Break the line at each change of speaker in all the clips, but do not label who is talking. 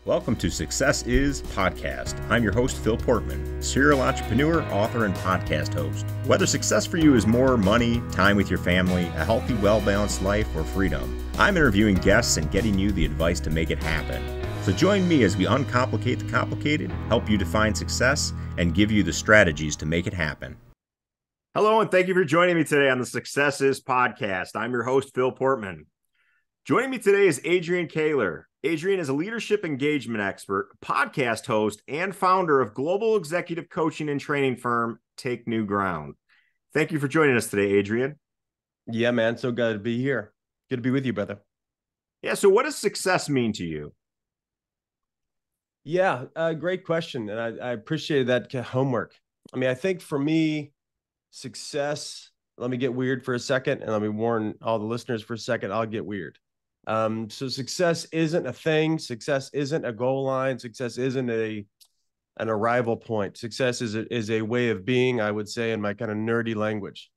Welcome to Success Is Podcast. I'm your host, Phil Portman, serial entrepreneur, author, and podcast host. Whether success for you is more money, time with your family, a healthy, well-balanced life, or freedom, I'm interviewing guests and getting you the advice to make it happen. So join me as we uncomplicate the complicated, help you define success, and give you the strategies to make it happen. Hello, and thank you for joining me today on the Success Is Podcast. I'm your host, Phil Portman. Joining me today is Adrian Koehler. Adrian is a leadership engagement expert, podcast host, and founder of global executive coaching and training firm Take New Ground. Thank you for joining us today, Adrian.
Yeah, man. So good to be here. Good to be with you, brother.
Yeah. So what does success mean to you?
Yeah, great question. And I appreciate that homework. I mean, I think for me, success, let me get weird for a second, and let me warn all the listeners for a second, I'll get weird. So success isn't a thing. Success isn't a goal line. Success isn't an arrival point. Success is a way of being, I would say, in my kind of nerdy language.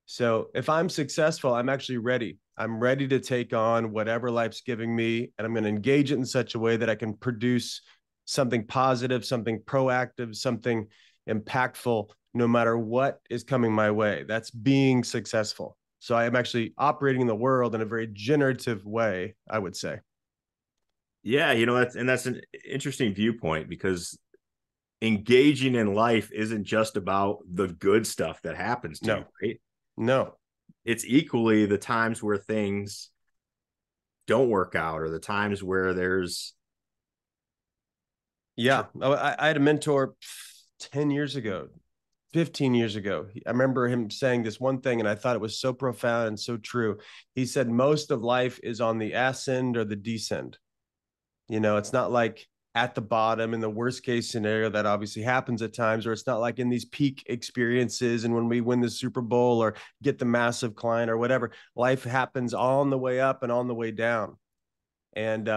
So if I'm successful, I'm actually ready. I'm ready to take on whatever life's giving me, and I'm going to engage it in such a way that I can produce something positive, something proactive, something impactful, no matter what is coming my way. That's being successful. So I am actually operating in the world in a very generative way, I would say.
Yeah, that's an interesting viewpoint, because engaging in life isn't just about the good stuff that happens to you, right?
No.
It's equally the times where things don't work out, or the times where there's...
Yeah, I had a mentor 10 years ago, 15 years ago. I remember him saying this one thing, and I thought it was so profound and so true. He said, most of life is on the ascend or the descend. You know, it's not like at the bottom in the worst case scenario that obviously happens at times, or it's not like in these peak experiences and when we win the Super Bowl or get the massive client or whatever. Life happens on the way up and on the way down. And,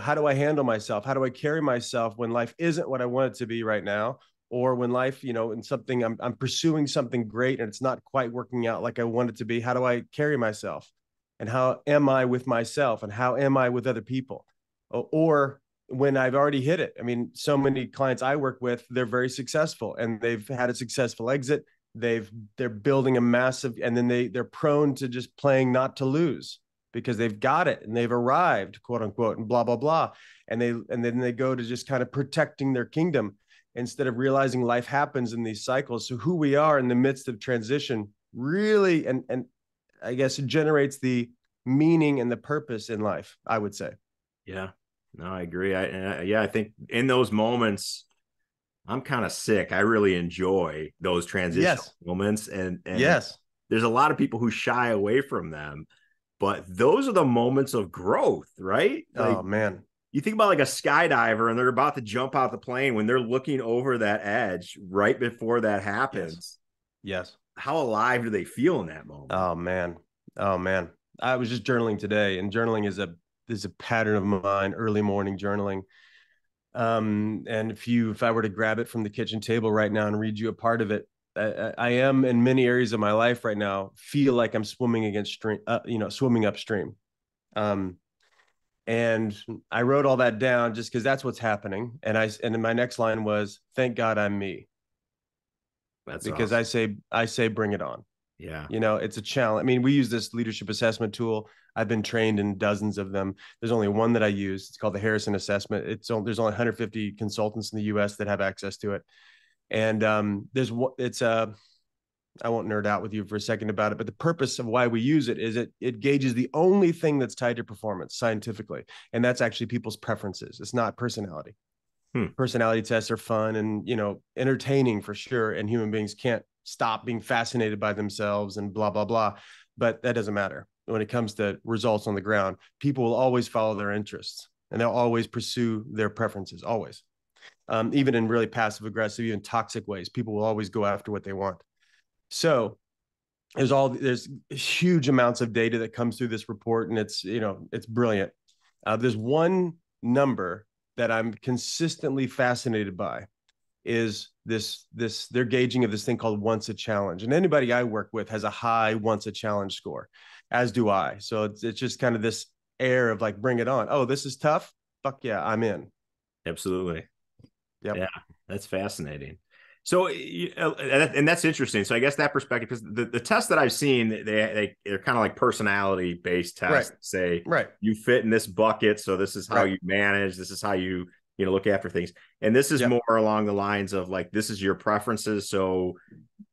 how do I handle myself? How do I carry myself when life isn't what I want it to be right now? Or when life, in something, I'm pursuing something great and it's not quite working out like I want it to be. How do I carry myself? And how am I with myself? And how am I with other people? Or when I've already hit it. I mean, so many clients I work with, they're very successful and they've had a successful exit. They're building a massive, and then they're prone to just playing not to lose because they've got it and they've arrived, quote unquote, and blah, blah, blah. And then they go to just kind of protecting their kingdom instead of realizing life happens in these cycles. So who we are in the midst of transition really, and I guess it generates the meaning and the purpose in life, I would say.
Yeah, no, I agree. I think in those moments, I'm kind of sick. I really enjoy those transitional moments. And
yes,
there's a lot of people who shy away from them, but those are the moments of growth, right?
Oh, man.
You think about like a skydiver and they're about to jump out the plane, when they're looking over that edge right before that happens.
Yes.
How alive do they feel in that moment?
Oh, man. I was just journaling today, and journaling is a pattern of mine, early morning journaling. And if I were to grab it from the kitchen table right now and read you a part of it, I am in many areas of my life right now, feel like I'm swimming against stream, swimming upstream. And I wrote all that down just because that's what's happening. And then my next line was, thank God I'm me.
That's
because awesome. I say, bring it on.
Yeah.
It's a challenge. I mean, we use this leadership assessment tool. I've been trained in dozens of them. There's only one that I use. It's called the Harrison Assessment. There's only 150 consultants in the US that have access to it. And I won't nerd out with you for a second about it, but the purpose of why we use it is it gauges the only thing that's tied to performance scientifically. And that's actually people's preferences. It's not personality. Personality tests are fun and, entertaining for sure. And human beings can't stop being fascinated by themselves and blah, blah, blah. But that doesn't matter. When it comes to results on the ground, people will always follow their interests and they'll always pursue their preferences, always. Even in really passive aggressive, even toxic ways, people will always go after what they want. So there's huge amounts of data that comes through this report, and it's brilliant. There's one number that I'm consistently fascinated by, is their gauging of this thing called once a challenge. And anybody I work with has a high once a challenge score, as do I. So it's just kind of this air of like, bring it on. Oh, this is tough, fuck yeah, I'm in.
Absolutely.
Yep.
Yeah, that's fascinating. So, and that's interesting. So I guess that perspective, because the tests that I've seen, they're kind of like personality based
Right.
tests. Say
Right.
you fit in this bucket, so this is how
Right.
you manage. This is how you look after things. And this is
Yep.
more along the lines of like this is your preferences. So,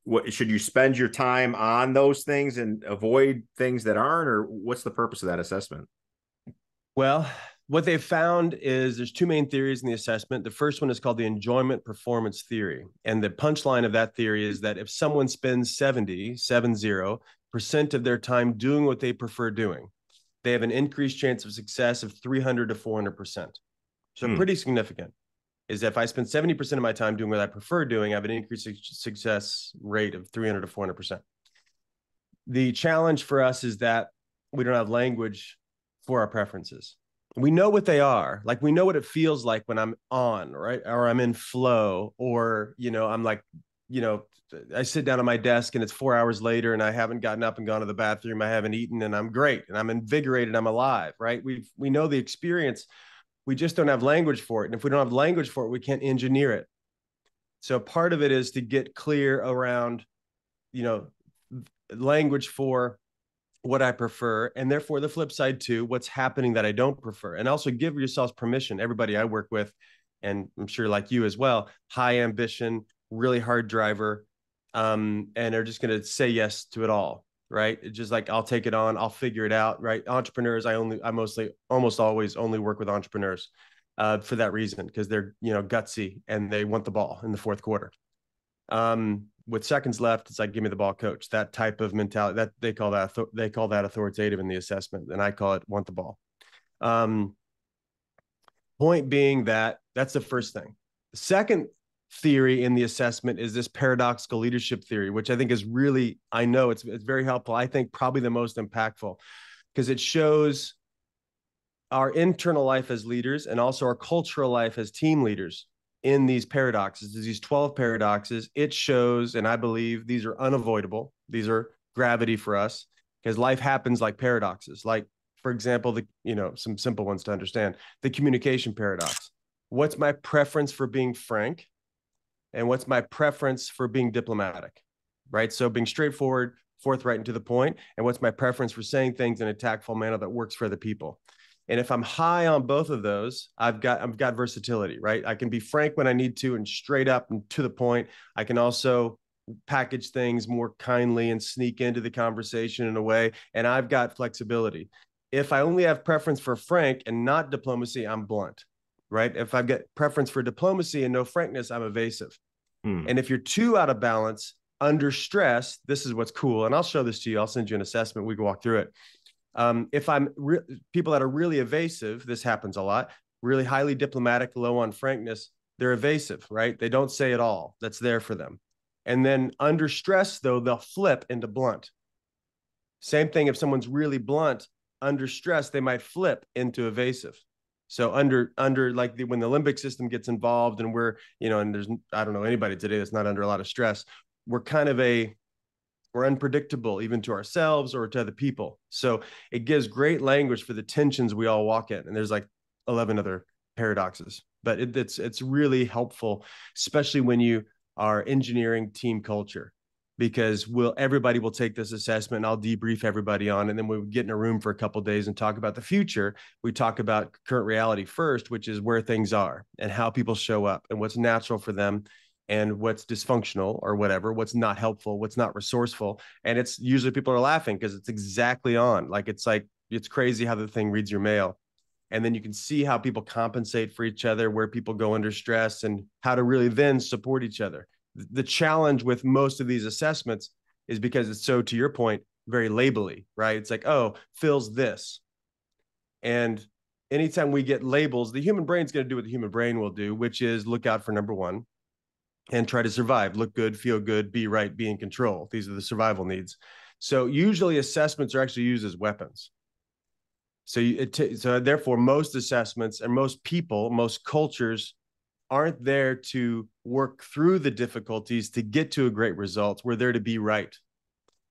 what should you spend your time on those things and avoid things that aren't, or what's the purpose of that assessment?
Well, what they've found is there's two main theories in the assessment. The first one is called the enjoyment performance theory. And the punchline of that theory is that if someone spends 70% of their time doing what they prefer doing, they have an increased chance of success of 300 to 400%. So pretty significant is that if I spend 70% of my time doing what I prefer doing, I have an increased success rate of 300 to 400%. The challenge for us is that we don't have language for our preferences. We know what they are. Like we know what it feels like when I'm on, right? Or I'm in flow, or, I'm like, I sit down at my desk and it's 4 hours later and I haven't gotten up and gone to the bathroom. I haven't eaten and I'm great and I'm invigorated. I'm alive, right? We know the experience. We just don't have language for it. And if we don't have language for it, we can't engineer it. So part of it is to get clear around, you know, language for what I prefer, and therefore the flip side too, what's happening that I don't prefer. And also give yourselves permission, everybody I work with, and I'm sure like you as well, high ambition, really hard driver, and are just going to say yes to it all, right? It's just like, I'll take it on, I'll figure it out, right? Entrepreneurs, I almost always only work with entrepreneurs for that reason, because they're, gutsy and they want the ball in the fourth quarter. With seconds left, it's like, give me the ball, coach. That type of mentality, that they call that authoritative in the assessment, and I call it want the ball. Point being that that's the first thing. The second theory in the assessment is this paradoxical leadership theory, which I think is really, I know it's very helpful. I think probably the most impactful, because it shows our internal life as leaders and also our cultural life as team leaders in these paradoxes, these 12 paradoxes. It shows, and I believe these are unavoidable. These are gravity for us, because life happens like paradoxes. Like, for example, some simple ones to understand, the communication paradox. What's my preference for being frank? And what's my preference for being diplomatic? Right? So being straightforward, forthright, and to the point. And what's my preference for saying things in a tactful manner that works for the people? And if I'm high on both of those, I've got versatility, right? I can be frank when I need to and straight up and to the point. I can also package things more kindly and sneak into the conversation in a way. And I've got flexibility. If I only have preference for frank and not diplomacy, I'm blunt, right? If I've got preference for diplomacy and no frankness, I'm evasive. And if you're too out of balance under stress, this is what's cool. And I'll show this to you. I'll send you an assessment. We can walk through it. If people that are really evasive, this happens a lot, really highly diplomatic, low on frankness, they're evasive, right? They don't say it all that's there for them. And then under stress, though, they'll flip into blunt. Same thing if someone's really blunt, under stress, they might flip into evasive. So under like when the limbic system gets involved and we're, and there's, I don't know anybody today that's not under a lot of stress, we're unpredictable even to ourselves or to other people. So it gives great language for the tensions we all walk in. And there's like 11 other paradoxes, but it's really helpful, especially when you are engineering team culture, because everybody will take this assessment and I'll debrief everybody on, and then we get in a room for a couple of days and talk about the future. We talk about current reality first, which is where things are and how people show up and what's natural for them and what's dysfunctional or whatever, what's not helpful, what's not resourceful. And it's usually people are laughing because it's exactly on. It's crazy how the thing reads your mail. And then you can see how people compensate for each other, where people go under stress, and how to really then support each other. The challenge with most of these assessments is because it's so, to your point, very labely, right? It's like, oh, Phil's this. And anytime we get labels, the human brain's going to do what the human brain will do, which is look out for number one and try to survive, look good, feel good, be right, be in control. These are the survival needs. So usually assessments are actually used as weapons. So therefore, most assessments and most people, most cultures aren't there to work through the difficulties to get to a great result. We're there to be right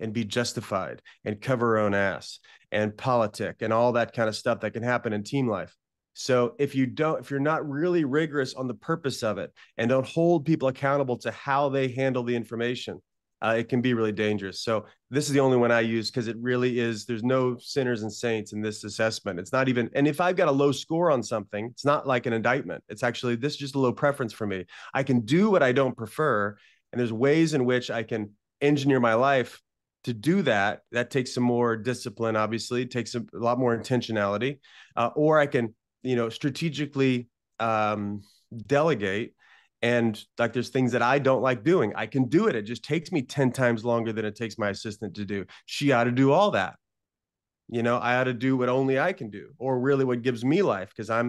and be justified and cover our own ass and politic and all that kind of stuff that can happen in team life. So if you're not really rigorous on the purpose of it and don't hold people accountable to how they handle the information, it can be really dangerous. So this is the only one I use because it really is. There's no sinners and saints in this assessment. It's not even, and if I've got a low score on something, it's not like an indictment. It's actually, this is just a low preference for me. I can do what I don't prefer. And there's ways in which I can engineer my life to do that. That takes some more discipline, obviously. It takes a lot more intentionality. Or I can, strategically delegate. And like, there's things that I don't like doing. I can do it. It just takes me 10 times longer than it takes my assistant to do. She ought to do all that. I ought to do what only I can do, or really what gives me life. Because I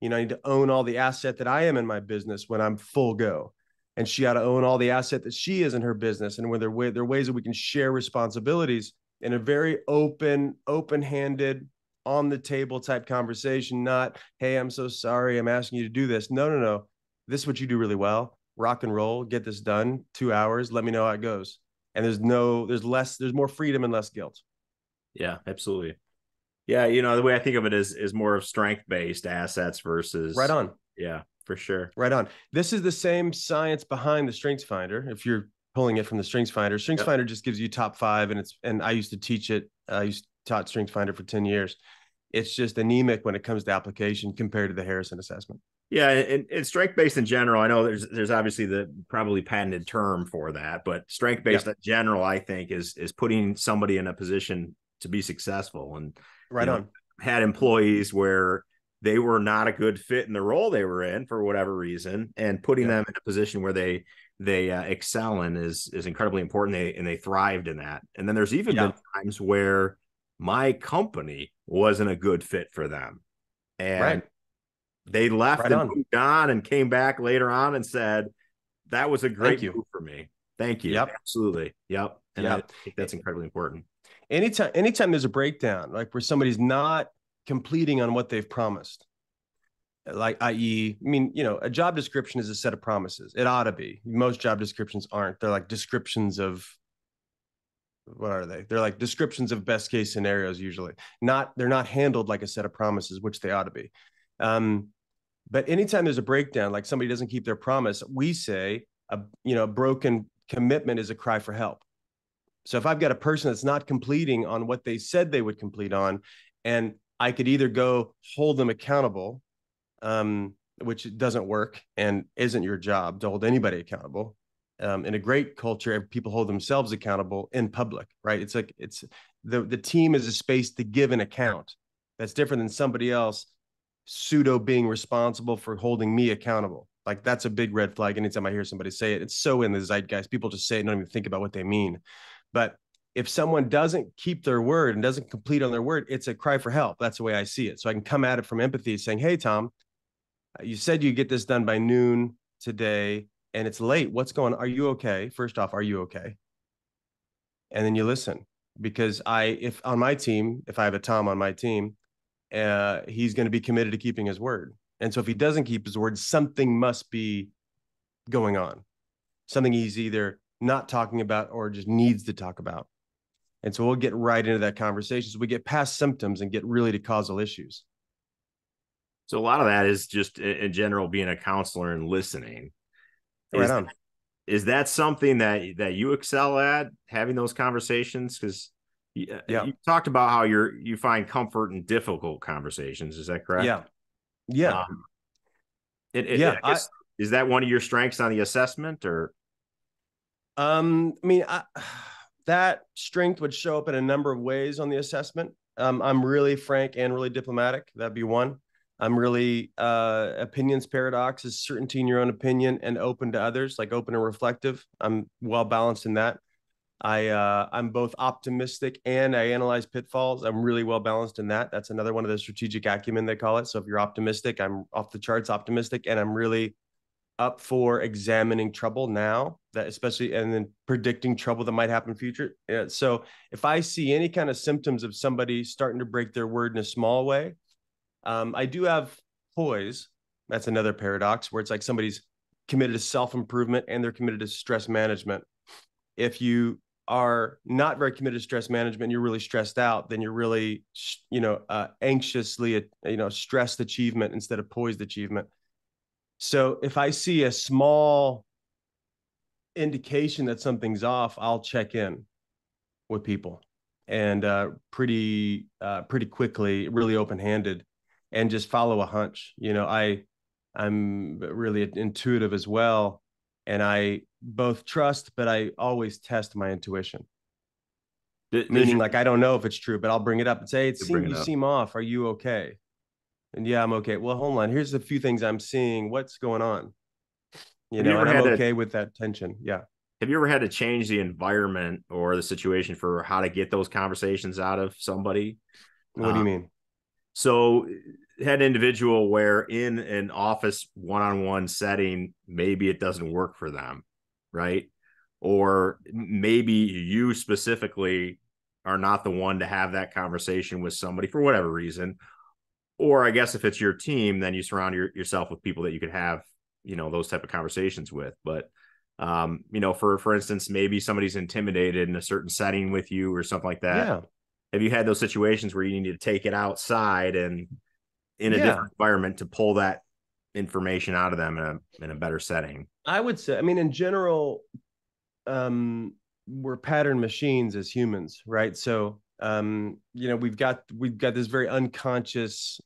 need to own all the asset that I am in my business when I'm full go. And she ought to own all the asset that she is in her business. And when there are ways that we can share responsibilities in a very open-handed, on the table type conversation, not, hey, I'm so sorry, I'm asking you to do this. No. This is what you do really well. Rock and roll, get this done, 2 hours, let me know how it goes. And there's more freedom and less guilt.
Yeah, absolutely. Yeah, the way I think of it is more of strength-based assets versus
right on.
Yeah, for sure.
Right on. This is the same science behind the Strengths Finder. If you're pulling it from the Strengths Finder, Finder just gives you top 5, and I used to teach it. I taught Strengths Finder for 10 years. It's just anemic when it comes to application compared to the Harrison assessment.
Yeah, and strength-based in general, I know there's obviously the probably patented term for that, but strength-based in general, I think, is putting somebody in a position to be successful. And had employees where they were not a good fit in the role they were in for whatever reason, and putting them in a position where they excel in is incredibly important. They thrived in that. And then there's even been times where my company wasn't a good fit for them, and they left and moved on and came back later on and said, that was a great move for me. Thank you.
Yep.
Absolutely. Yep. And I think that's incredibly important.
Anytime there's a breakdown, like where somebody's not completing on what they've promised, like, i.e., a job description is a set of promises. It ought to be. Most job descriptions aren't. They're like descriptions of, what are they? They're like descriptions of best case scenarios. Usually they're not handled like a set of promises, which they ought to be. But anytime there's a breakdown, like somebody doesn't keep their promise, we say a broken commitment is a cry for help. So if I've got a person that's not completing on what they said they would complete on, and I could either go hold them accountable, which doesn't work and isn't your job to hold anybody accountable. In a great culture, people hold themselves accountable in public, right? It's like the team is a space to give an account. That's different than somebody else pseudo being responsible for holding me accountable. Like, that's a big red flag. Anytime I hear somebody say it, it's so in the zeitgeist. People just say it and don't even think about what they mean. But if someone doesn't keep their word and doesn't complete on their word, it's a cry for help. That's the way I see it. So I can come at it from empathy, saying, hey, Tom, you said you get this done by noon today and it's late. What's going on? Are you okay? First off, are you okay? And then you listen, because if on my team, if I have a Tom on my team, he's going to be committed to keeping his word. And so if he doesn't keep his word, something must be going on. Something he's either not talking about or just needs to talk about. And so we'll get right into that conversation. So we get past symptoms and get really to causal issues.
So a lot of that is just in general being a counselor and listening.
Right on.
Is that something that you excel at, having those conversations? Because you talked about how you find comfort in difficult conversations. Is that correct?
Yeah.
I guess, is that one of your strengths on the assessment, or?
That strength would show up in a number of ways on the assessment. I'm really frank and really diplomatic. That'd be one. I'm really opinions paradox is certainty in your own opinion and open to others, like open and reflective. I'm well balanced in that. I'm both optimistic and I analyze pitfalls. I'm really well balanced in that. That's another one of the strategic acumen, they call it. So if you're optimistic, I'm off the charts optimistic, and I'm really up for examining trouble now, that especially, and then predicting trouble that might happen in the future. So if I see any kind of symptoms of somebody starting to break their word in a small way, I do have poise. That's another paradox where it's like somebody's committed to self-improvement and they're committed to stress management. If you are not very committed to stress management, you're really stressed out, then you're really, anxiously, stressed achievement instead of poised achievement. So if I see a small indication that something's off, I'll check in with people, and pretty quickly, really open-handed, and just follow a hunch. I'm really intuitive as well, and I both trust, but I always test my intuition. Meaning, like, I don't know if it's true, but I'll bring it up and say, you seem off. Are you okay? And yeah, I'm okay. Well, hold on. Here's a few things I'm seeing. What's going on? And I'm okay with that tension. Yeah.
Have you ever had to change the environment or the situation for how to get those conversations out of somebody?
What do you mean?
So had an individual where in an office one-on-one setting, maybe it doesn't work for them, right? Or maybe you specifically are not the one to have that conversation with somebody for whatever reason. Or I guess if it's your team, then you surround yourself with people that you could have, those type of conversations with. But, for instance, maybe somebody's intimidated in a certain setting with you or something like that.
Yeah.
Have you had those situations where you need to take it outside and in a different environment to pull that information out of them in a better setting?
I would say, in general, we're pattern machines as humans, right? So, we've got this very unconscious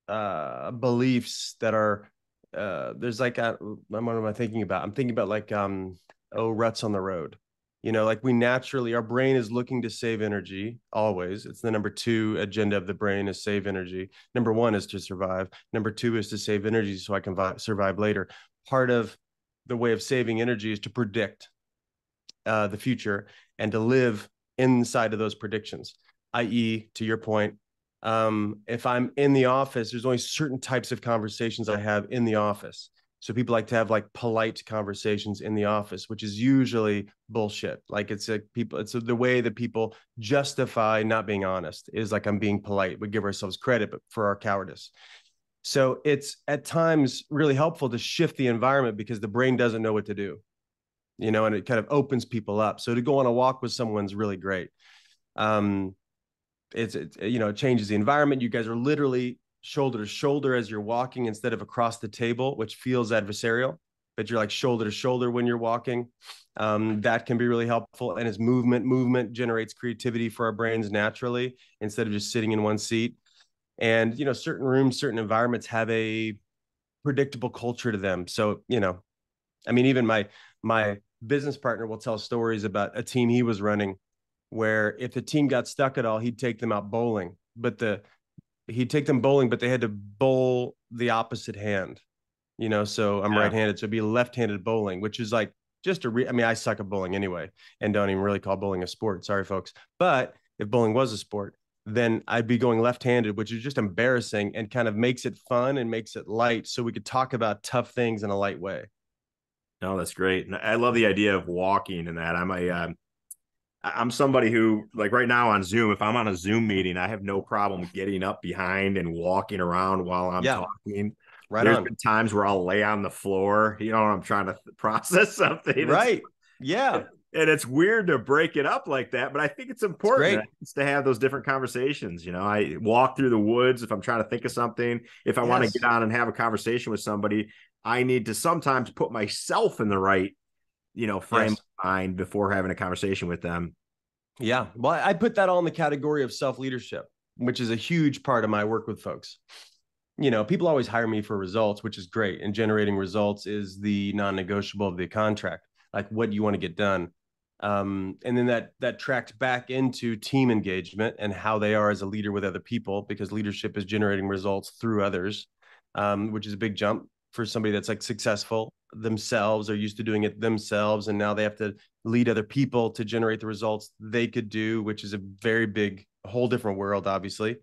beliefs that are there's like what am I thinking about? I'm thinking about like ruts on the road. Like we naturally, our brain is looking to save energy always. It's the number 2 agenda of the brain is save energy. Number 1 is to survive. Number 2 is to save energy so I can survive later. Part of the way of saving energy is to predict the future and to live inside of those predictions, i.e., to your point, if I'm in the office, there's only certain types of conversations I have in the office. So people like to have like polite conversations in the office, which is usually bullshit. Like it's the way that people justify not being honest is like, I'm being polite. We give ourselves credit, but for our cowardice. So it's at times really helpful to shift the environment because the brain doesn't know what to do, and it kind of opens people up. So to go on a walk with someone's really great. It changes the environment. You guys are literally shoulder to shoulder as you're walking instead of across the table, which feels adversarial, but you're like shoulder to shoulder when you're walking. That can be really helpful. And as movement generates creativity for our brains naturally instead of just sitting in one seat. And, certain rooms, certain environments have a predictable culture to them. So, even my business partner will tell stories about a team he was running where if the team got stuck at all, he'd take them out bowling, but they had to bowl the opposite hand, so I'm right-handed. So it'd be left-handed bowling, which is like just I suck at bowling anyway, and don't even really call bowling a sport. Sorry, folks. But if bowling was a sport, then I'd be going left-handed, which is just embarrassing and kind of makes it fun and makes it light. So we could talk about tough things in a light way.
No, that's great. And I love the idea of walking and that. I'm somebody who, like right now on Zoom, if I'm on a Zoom meeting, I have no problem getting up behind and walking around while I'm talking. There's been times where I'll lay on the floor, I'm trying to process something.
Right. Yeah.
And it's weird to break it up like that, but I think it's important to have those different conversations. I walk through the woods if I'm trying to think of something. If I want to get on and have a conversation with somebody, I need to sometimes put myself in the right frame of mind before having a conversation with them.
Yeah. Well, I put that all in the category of self-leadership, which is a huge part of my work with folks. People always hire me for results, which is great. And generating results is the non-negotiable of the contract. Like, what do you want to get done? And then that tracked back into team engagement and how they are as a leader with other people, because leadership is generating results through others, which is a big jump for somebody that's like successful themselves or used to doing it themselves. And now they have to lead other people to generate the results they could do, which is a very big, whole different world, obviously.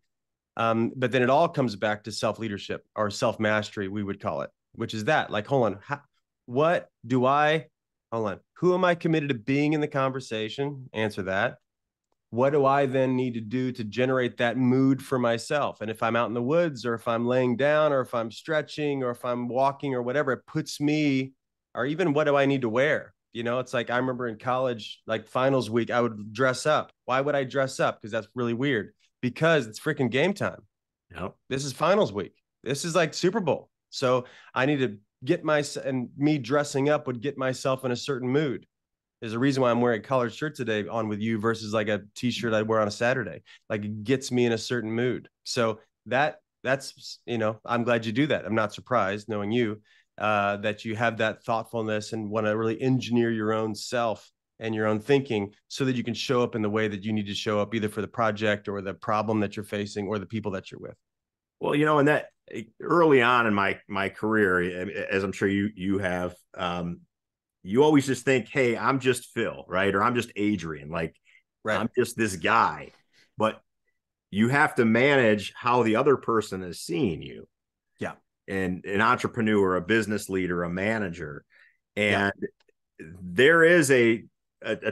But then it all comes back to self-leadership or self-mastery, we would call it, which is that like, hold on, who am I committed to being in the conversation? Answer that. What do I then need to do to generate that mood for myself? And if I'm out in the woods or if I'm laying down or if I'm stretching or if I'm walking or whatever, it puts me, or even what do I need to wear? It's like I remember in college, like finals week, I would dress up. Why would I dress up? Because that's really weird. Because it's freaking game time.
Yep.
This is finals week. This is like Super Bowl. So I need to get and me dressing up would get myself in a certain mood. There's a reason why I'm wearing a collared shirt today on with you versus like a t-shirt I'd wear on a Saturday. Like it gets me in a certain mood. So that's, I'm glad you do that. I'm not surprised knowing you, that you have that thoughtfulness and want to really engineer your own self and your own thinking so that you can show up in the way that you need to show up, either for the project or the problem that you're facing or the people that you're with.
Well, and that early on in my career, as I'm sure you have, you always just think, hey, I'm just Phil, right? Or I'm just Adrian. Like, right. I'm just this guy. But you have to manage how the other person is seeing you.
Yeah.
And an entrepreneur, a business leader, a manager. And there is a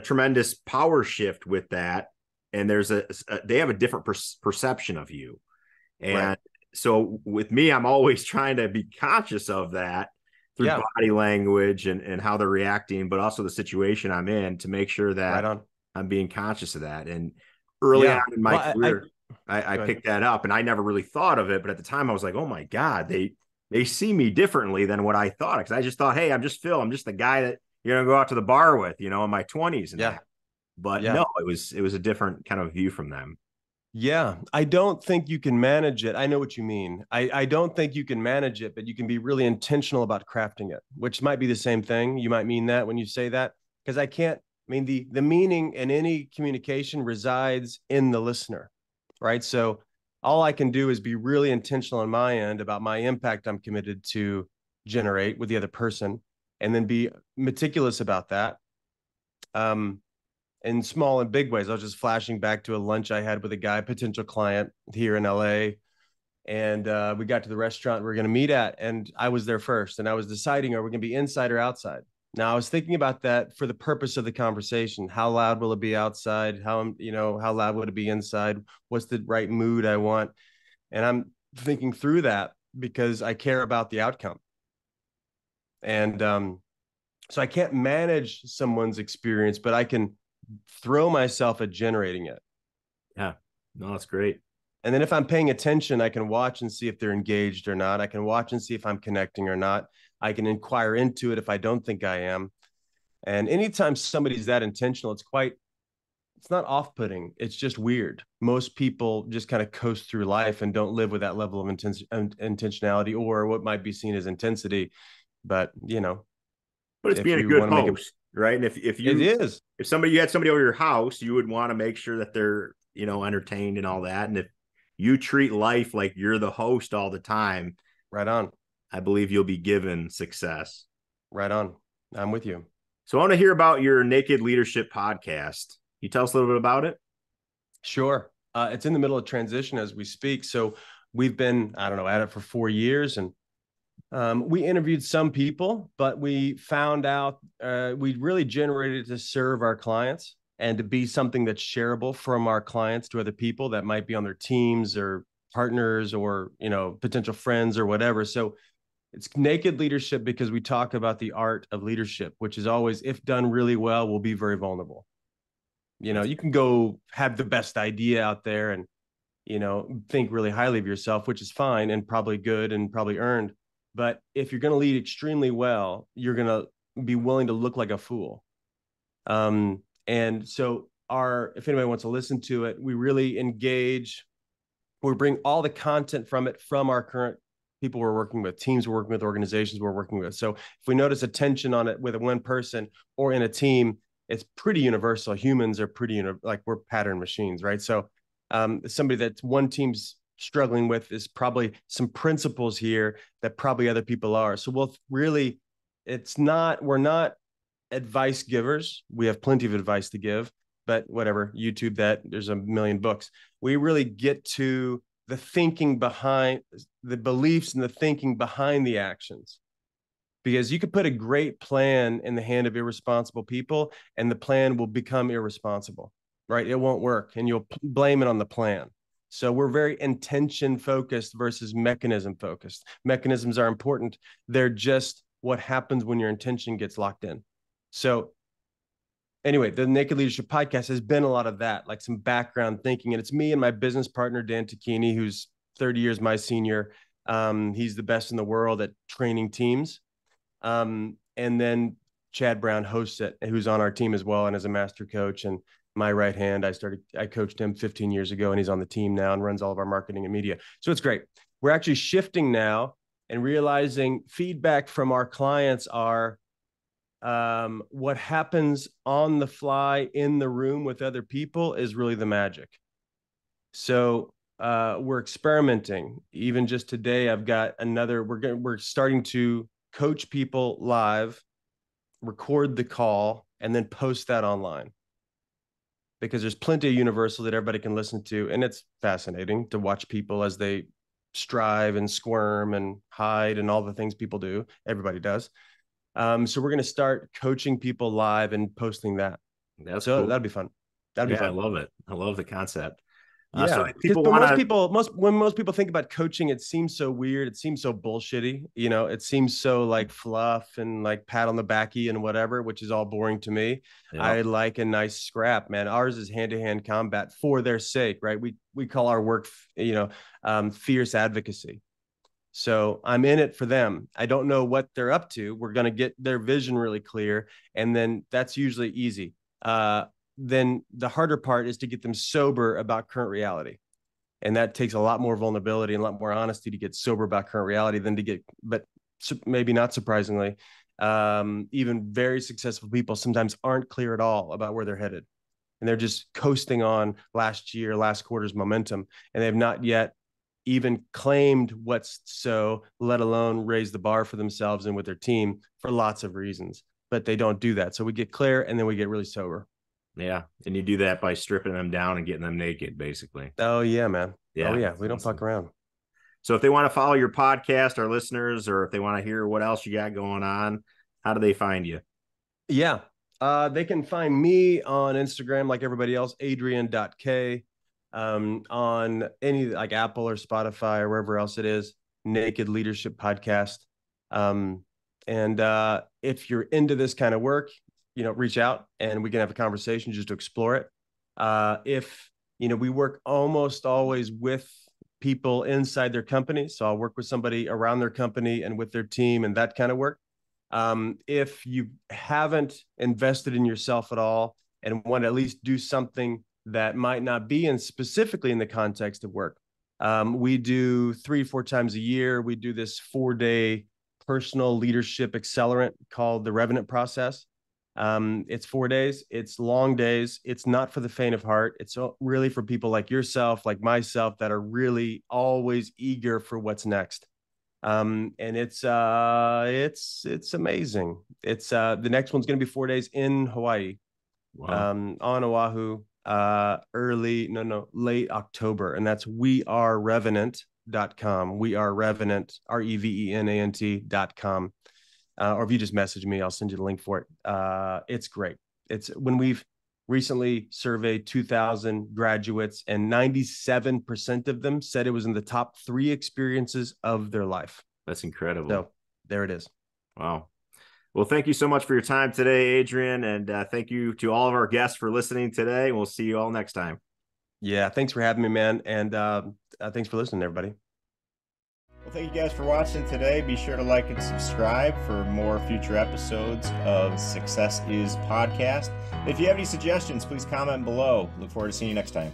tremendous power shift with that. And they have a different perception of you. And so with me, I'm always trying to be conscious of that through body language and how they're reacting, but also the situation I'm in to make sure that I'm being conscious of that. And early on in my career, I picked that up, and I never really thought of it. But at the time I was like, oh my God, they see me differently than what I thought. Cause I just thought, hey, I'm just Phil. I'm just the guy that you're going to go out to the bar with, in my 20s. And but no, it was a different kind of view from them.
Yeah, I don't think you can manage it. I know what you mean. I don't think you can manage it, but you can be really intentional about crafting it, which might be the same thing. You might mean that when you say that, because the meaning in any communication resides in the listener, right? So all I can do is be really intentional on my end about my impact I'm committed to generate with the other person, and then be meticulous about that. In small and big ways. I was just flashing back to a lunch I had with a potential client here in LA. And we got to the restaurant we were going to meet at, and I was there first. And I was deciding, are we going to be inside or outside? Now I was thinking about that for the purpose of the conversation. How loud will it be outside? How loud would it be inside? What's the right mood I want? And I'm thinking through that because I care about the outcome. And so I can't manage someone's experience, but I can throw myself at generating it.
Yeah, no, that's great.
And then if I'm paying attention, I can watch and see if they're engaged or not. I can watch and see if I'm connecting or not. I can inquire into it if I don't think I am. And anytime somebody's that intentional, it's not off-putting. It's just weird. Most people just kind of coast through life and don't live with that level of intentionality, or what might be seen as intensity. But
but it's being a good host, right? And if you had somebody over your house, you would want to make sure that they're, entertained and all that. And if you treat life like you're the host all the time,
right on,
I believe you'll be given success.
Right on. I'm with you.
So I want to hear about your Naked Leadership podcast. Can you tell us a little bit about it?
Sure. It's in the middle of transition as we speak. So we've been, at it for 4 years, and we interviewed some people, but we found out we really generated to serve our clients and to be something that's shareable from our clients to other people that might be on their teams or partners or, potential friends or whatever. So it's Naked Leadership because we talk about the art of leadership, which is always, if done really well, will be very vulnerable. You can go have the best idea out there and, think really highly of yourself, which is fine and probably good and probably earned. But if you're going to lead extremely well, you're going to be willing to look like a fool. And so if anybody wants to listen to it, we really engage. We bring all the content from it from our current people we're working with, teams we're working with, organizations we're working with. So if we notice a tension on it with one person or in a team, it's pretty universal. Humans are pretty, we're pattern machines, right? So somebody that one team's struggling with is probably some principles here that probably other people are. So we're not advice givers. We have plenty of advice to give, but whatever, YouTube that, there's a million books. We really get to the thinking behind the beliefs and the thinking behind the actions. Because you could put a great plan in the hand of irresponsible people and the plan will become irresponsible, right? It won't work and you'll blame it on the plan. So we're very intention focused versus mechanism focused. Mechanisms are important. They're just what happens when your intention gets locked in. So anyway, the Naked Leadership Podcast has been a lot of that, like some background thinking. And it's me and my business partner, Dan Tocchini, who's 30 years my senior. He's the best in the world at training teams. And then Chad Brown hosts it, who's on our team as well and is a master coach. And my right hand, I coached him 15 years ago, and he's on the team now and runs all of our marketing and media. So it's great. We're actually shifting now and realizing feedback from our clients are what happens on the fly in the room with other people is really the magic. So we're experimenting. Even just today, I've got another. We're starting to coach people live, record the call, and then post that online, because there's plenty of universal that everybody can listen to, and it's fascinating to watch people as they strive and squirm and hide and all the things people do. Everybody does. So we're going to start coaching people live and posting that.
That's
so
cool.
That'd be fun. That'd be fun.
I love it. I love the concept.
Yeah,
so
when most people think about coaching, it seems so weird. It seems so bullshitty. It seems so like fluff and like pat on the backy and whatever, which is all boring to me. Yeah. I like a nice scrap, man. Ours is hand-to-hand combat for their sake, right? We call our work, fierce advocacy. So I'm in it for them. I don't know what they're up to. We're going to get their vision really clear, and then that's usually easy. Then the harder part is to get them sober about current reality. And that takes a lot more vulnerability and a lot more honesty to get sober about current reality than to get, but maybe not surprisingly, even very successful people sometimes aren't clear at all about where they're headed. And they're just coasting on last quarter's momentum. And they've not yet even claimed what's so, let alone raise the bar for themselves and with their team for lots of reasons. But they don't do that. So we get clear and then we get really sober.
Yeah. And you do that by stripping them down and getting them naked, basically.
Oh, yeah, man.
Yeah.
Oh, yeah. We don't fuck around.
So if they want to follow your podcast, our listeners, or if they want to hear what else you got going on, how do they find you?
Yeah. They can find me on Instagram like everybody else, Adrian.K. On any like Apple or Spotify or wherever else it is, Naked Leadership Podcast. And if you're into this kind of work, reach out and we can have a conversation just to explore it. We work almost always with people inside their company. So I'll work with somebody around their company and with their team and that kind of work. If you haven't invested in yourself at all and want to at least do something that might not be specifically in the context of work, we do 3-4 times a year. We do this 4-day personal leadership accelerant called the Revenant Process. It's 4 days. It's long days. It's not for the faint of heart. It's really for people like yourself, like myself, that are really always eager for what's next. And it's amazing. It's the next one's going to be 4 days in Hawaii. Wow. On Oahu, late October. And that's wearerevenant.com. We are Revenant, REVENANT.com. Or if you just message me, I'll send you the link for it. It's great. It's when we've recently surveyed 2,000 graduates, and 97% of them said it was in the top 3 experiences of their life.
That's incredible.
So there it is.
Wow. Well, thank you so much for your time today, Adrian. And thank you to all of our guests for listening today. We'll see you all next time.
Yeah. Thanks for having me, man. And thanks for listening, everybody.
Well, thank you guys for watching today. Be sure to like and subscribe for more future episodes of Success Is Podcast. If you have any suggestions, please comment below. Look forward to seeing you next time.